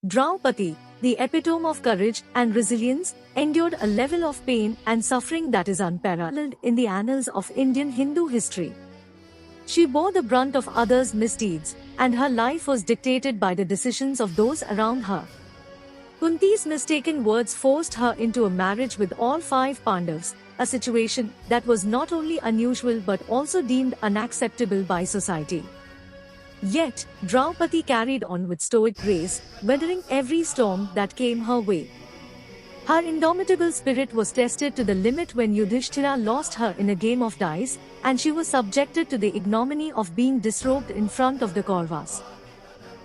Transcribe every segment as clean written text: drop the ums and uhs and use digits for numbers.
Draupadi, the epitome of courage and resilience, endured a level of pain and suffering that is unparalleled in the annals of Indian Hindu history. She bore the brunt of others' misdeeds, and her life was dictated by the decisions of those around her. Kunti's mistaken words forced her into a marriage with all five Pandavas, a situation that was not only unusual but also deemed unacceptable by society. Yet, Draupadi carried on with stoic grace, weathering every storm that came her way. Her indomitable spirit was tested to the limit when Yudhishthira lost her in a game of dice, and she was subjected to the ignominy of being disrobed in front of the Kauravas.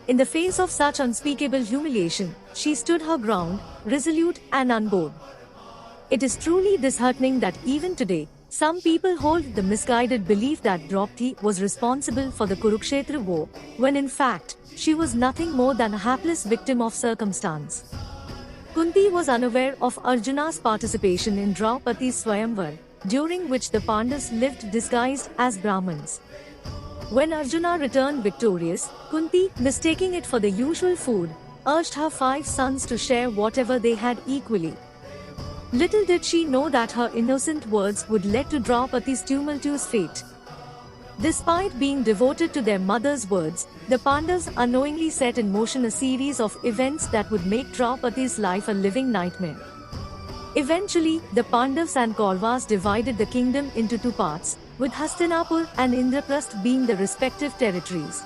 In the face of such unspeakable humiliation, she stood her ground, resolute and unbowed. It is truly disheartening that even today, some people hold the misguided belief that Draupadi was responsible for the Kurukshetra war, when in fact, she was nothing more than a hapless victim of circumstance. Kunti was unaware of Arjuna's participation in Draupadi's Swayamvar, during which the Pandavas lived disguised as Brahmins. When Arjuna returned victorious, Kunti, mistaking it for the usual food, urged her five sons to share whatever they had equally. Little did she know that her innocent words would lead to Draupadi's tumultuous fate. Despite being devoted to their mother's words, the Pandavas unknowingly set in motion a series of events that would make Draupadi's life a living nightmare. Eventually, the Pandavas and Kauravas divided the kingdom into two parts, with Hastinapur and Indraprastha being the respective territories.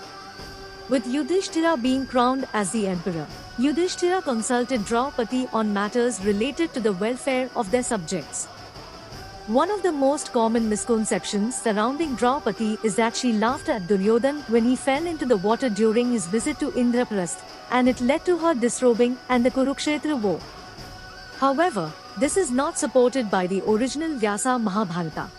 With Yudhishthira being crowned as the emperor, Yudhishthira consulted Draupadi on matters related to the welfare of their subjects. One of the most common misconceptions surrounding Draupadi is that she laughed at Duryodhana when he fell into the water during his visit to Indraprastha, and it led to her disrobing and the Kurukshetra war. However, this is not supported by the original Vyasa Mahabharata.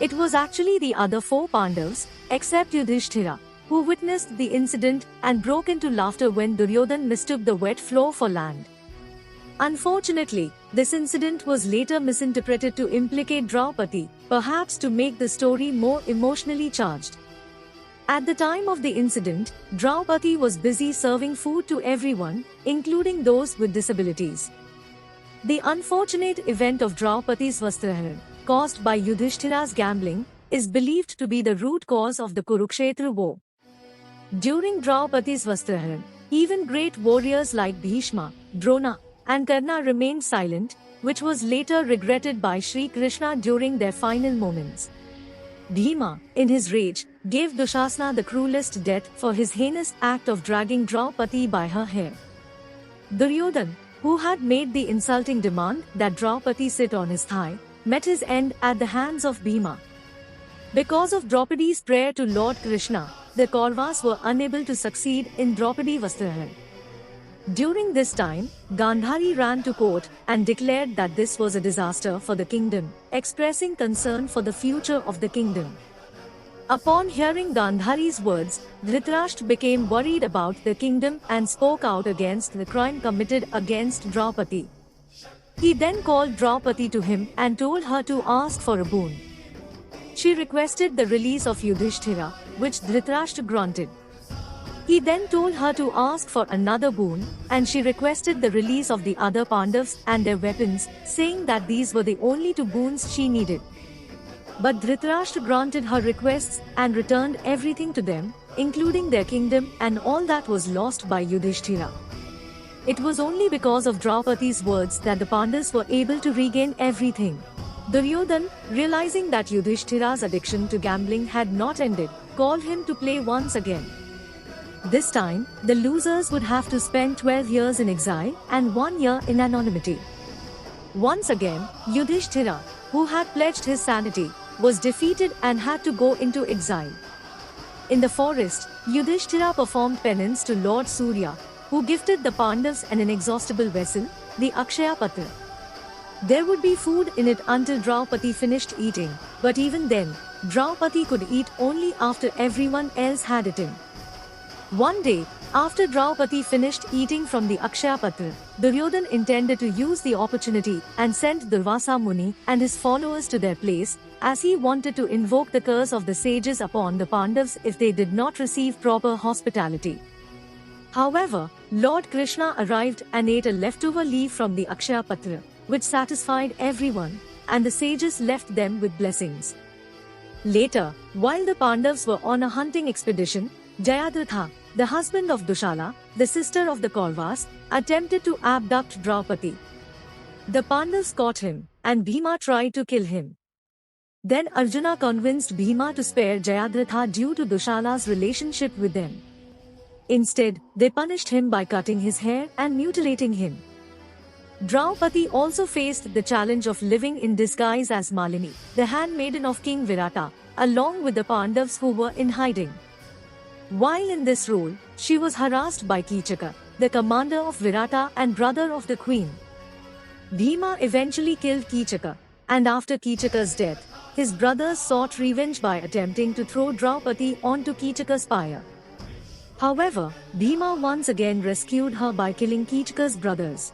It was actually the other four Pandavas, except Yudhishthira, who witnessed the incident and broke into laughter when Duryodhana mistook the wet floor for land. Unfortunately, this incident was later misinterpreted to implicate Draupadi, perhaps to make the story more emotionally charged. At the time of the incident, Draupadi was busy serving food to everyone, including those with disabilities. The unfortunate event of Draupadi's Vastraharan, caused by Yudhishthira's gambling, is believed to be the root cause of the Kurukshetra war. During Draupadi's Vastraharan, even great warriors like Bhishma, Drona, and Karna remained silent, which was later regretted by Sri Krishna during their final moments. Bhima, in his rage, gave Dushasana the cruelest death for his heinous act of dragging Draupadi by her hair. Duryodhana, who had made the insulting demand that Draupadi sit on his thigh, met his end at the hands of Bhima. Because of Draupadi's prayer to Lord Krishna, the Kauravas were unable to succeed in Draupadi Vastraharan. During this time, Gandhari ran to court and declared that this was a disaster for the kingdom, expressing concern for the future of the kingdom. Upon hearing Gandhari's words, Dhritarashtra became worried about the kingdom and spoke out against the crime committed against Draupadi. He then called Draupadi to him and told her to ask for a boon. She requested the release of Yudhishthira, which Dhritarashtra granted. He then told her to ask for another boon, and she requested the release of the other Pandavas and their weapons, saying that these were the only two boons she needed. But Dhritarashtra granted her requests and returned everything to them, including their kingdom and all that was lost by Yudhishthira. It was only because of Draupadi's words that the Pandavas were able to regain everything. Duryodhana, realizing that Yudhishthira's addiction to gambling had not ended, called him to play once again. This time, the losers would have to spend 12 years in exile and 1 year in anonymity. Once again, Yudhishthira, who had pledged his sanity, was defeated and had to go into exile. In the forest, Yudhishthira performed penance to Lord Surya, who gifted the Pandavas an inexhaustible vessel, the Akshaya Patra. There would be food in it until Draupadi finished eating, but even then, Draupadi could eat only after everyone else had eaten. One day, after Draupadi finished eating from the Akshaya Patra, Duryodhana intended to use the opportunity and sent Durvasa Muni and his followers to their place, as he wanted to invoke the curse of the sages upon the Pandavas if they did not receive proper hospitality. However, Lord Krishna arrived and ate a leftover leaf from the Akshaya Patra, which satisfied everyone, and the sages left them with blessings. Later, while the Pandavas were on a hunting expedition, Jayadratha, the husband of Dushala, the sister of the Kauravas, attempted to abduct Draupadi. The Pandavas caught him, and Bhima tried to kill him. Then Arjuna convinced Bhima to spare Jayadratha due to Dushala's relationship with them. Instead, they punished him by cutting his hair and mutilating him. Draupadi also faced the challenge of living in disguise as Malini, the handmaiden of King Virata, along with the Pandavas who were in hiding. While in this role, she was harassed by Kichaka, the commander of Virata and brother of the queen. Bhima eventually killed Kichaka, and after Kichaka's death, his brothers sought revenge by attempting to throw Draupadi onto Kichaka's pyre. However, Bhima once again rescued her by killing Kichaka's brothers.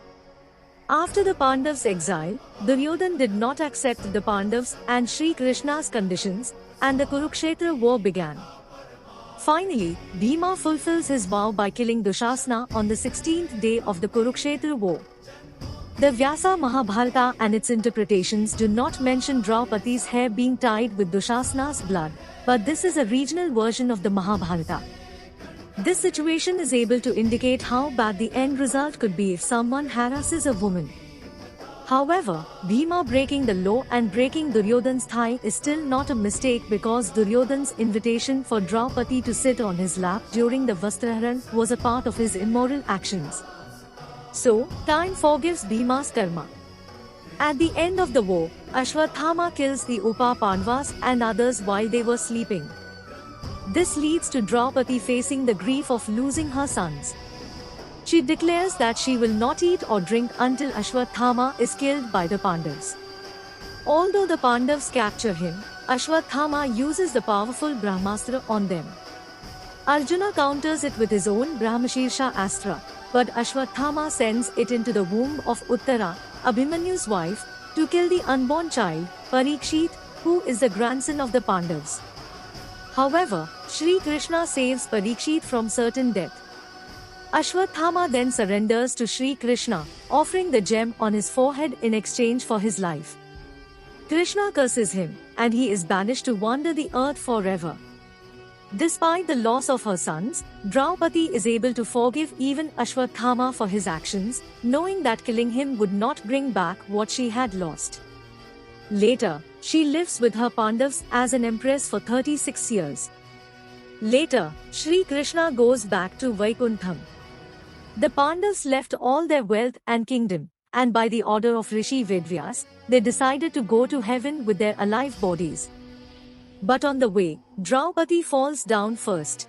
After the Pandavas' exile, Duryodhana did not accept the Pandavas and Sri Krishna's conditions, and the Kurukshetra war began. Finally, Bhima fulfills his vow by killing Dushasana on the 16th day of the Kurukshetra war. The Vyasa Mahabharata and its interpretations do not mention Draupadi's hair being tied with Dushasana's blood, but this is a regional version of the Mahabharata. This situation is able to indicate how bad the end result could be if someone harasses a woman. However, Bhima breaking the law and breaking Duryodhana's thigh is still not a mistake because Duryodhana's invitation for Draupadi to sit on his lap during the Vastraharan was a part of his immoral actions. So, time forgives Bhima's karma. At the end of the war, Ashwathama kills the Upa Pandavas and others while they were sleeping. This leads to Draupadi facing the grief of losing her sons. She declares that she will not eat or drink until Ashwathama is killed by the Pandavas. Although the Pandavas capture him, Ashwathama uses the powerful Brahmastra on them. Arjuna counters it with his own Brahmashirsha Astra, but Ashwathama sends it into the womb of Uttara, Abhimanyu's wife, to kill the unborn child, Parikshit, who is the grandson of the Pandavas. However, Sri Krishna saves Parikshit from certain death. Ashwathama then surrenders to Sri Krishna, offering the gem on his forehead in exchange for his life. Krishna curses him, and he is banished to wander the earth forever. Despite the loss of her sons, Draupadi is able to forgive even Ashwathama for his actions, knowing that killing him would not bring back what she had lost. Later, she lives with her Pandavas as an empress for 36 years. Later, Sri Krishna goes back to Vaikuntham. The Pandavas left all their wealth and kingdom, and by the order of Rishi Vedvyas, they decided to go to heaven with their alive bodies. But on the way, Draupadi falls down first.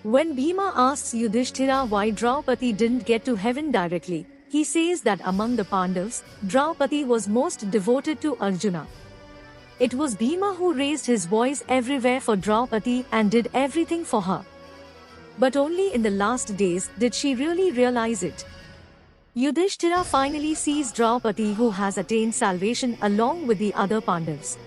When Bhima asks Yudhishthira why Draupadi didn't get to heaven directly, he says that among the Pandavas, Draupadi was most devoted to Arjuna. It was Bhima who raised his voice everywhere for Draupadi and did everything for her. But only in the last days did she really realize it. Yudhishthira finally sees Draupadi, who has attained salvation along with the other Pandavas.